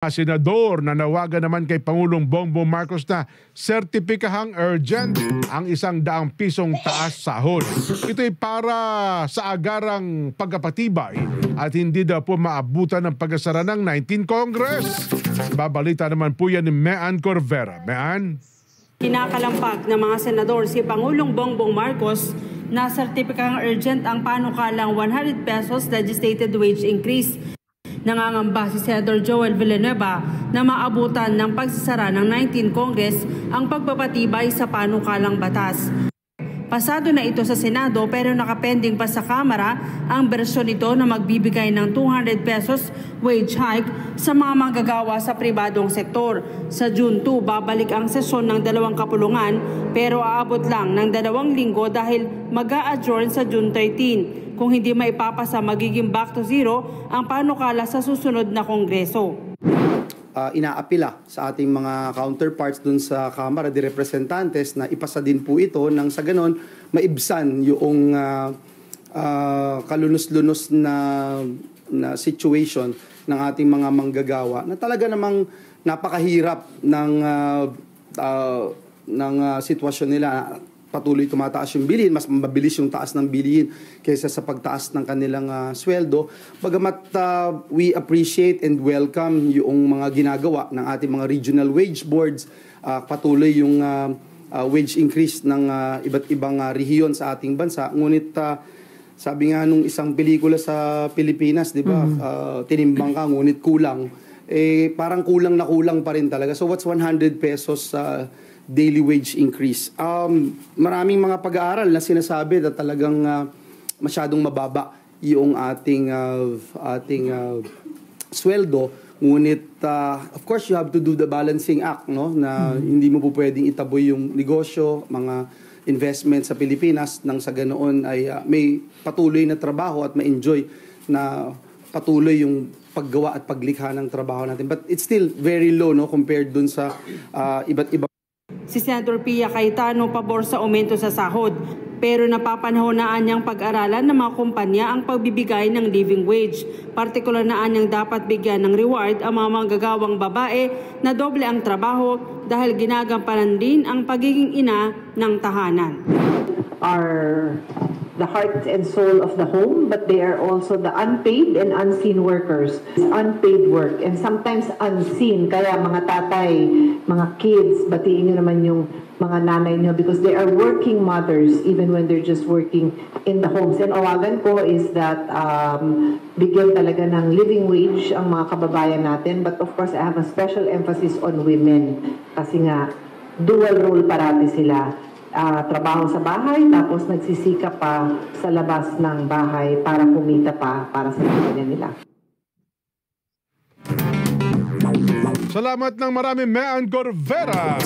Senador na nawagan naman kay Pangulong Bongbong Marcos na sertipikahang urgent ang 100 pisong taas sahod. Ito'y para sa agarang pagkapatibay at hindi daw po maabutan ng pag-asara ng 19 Congress. Babalita naman po yan ni Mean Corvera. Mean? Kinakalampag ng mga senador si Pangulong Bongbong Marcos na sertipikahang urgent ang panukalang 100 pesos legislated wage increase. Nangangamba si Senator Joel Villanueva na maabutan ng pagsasara ng 19 Congress ang pagpapatibay sa panukalang batas. Pasado na ito sa Senado pero nakapending pa sa Kamara ang bersyon nito na magbibigay ng 200 pesos wage hike sa mga manggagawa sa pribadong sektor. Sa June 2, babalik ang sesyon ng dalawang kapulungan pero aabot lang ng 2 linggo dahil mag-a-adjourn sa June 13. Kung hindi maipapasa, magiging back to zero ang panukala sa susunod na Kongreso. Inaapila sa ating mga counterparts dun sa Kamara de Representantes na ipasa din po ito nang sa ganon maibsan yung kalunos-lunos na situation ng ating mga manggagawa na talaga namang napakahirap ng sitwasyon nila. Patuloy tumataas yung bilihin, mas mabilis yung taas ng bilihin kaysa sa pagtaas ng kanilang sweldo. Bagamat we appreciate and welcome yung mga ginagawa ng ating mga regional wage boards, patuloy yung wage increase ng iba't ibang rehiyon sa ating bansa. Ngunit sabi nga nung isang pelikula sa Pilipinas, di ba, tinimbang ka, ngunit kulang. Parang kulang na kulang pa rin talaga. So what's 100 pesos daily wage increase? Maraming mga pag-aaral na sinasabi na talagang masyadong mababa yung ating sweldo. Ngunit, of course, you have to do the balancing act, no? Na hindi mo po pwedeng itaboy yung negosyo, mga investment sa Pilipinas, nang sa ganoon ay may patuloy na trabaho at ma-enjoy na patuloy yung paggawa at paglikha ng trabaho natin. But it's still very low, no, compared dun sa iba't ibang. Si Senator Pia Cayetano pabor sa aumento sa sahod pero napapanahonaan niyang pag-aralan ng mga kumpanya ang pagbibigay ng living wage. Partikular na niyang dapat bigyan ng reward ang mga manggagawang babae na doble ang trabaho dahil ginagampanan din ang pagiging ina ng tahanan. The heart and soul of the home, but they are also the unpaid and unseen workers. Unpaid work and sometimes unseen. Kaya mga tatay, mga kids, batiin nyo naman yung mga nanay nyo because they are working mothers even when they're just working in the homes. And awagan ko is that bigyan talaga ng living wage ang mga kababayan natin. But of course, I have a special emphasis on women kasi nga dual role parati sila. Trabaho sa bahay, tapos nagsisika pa sa labas ng bahay para kumita pa para sa pamilya nila. Salamat ng marami, Mean Corvera.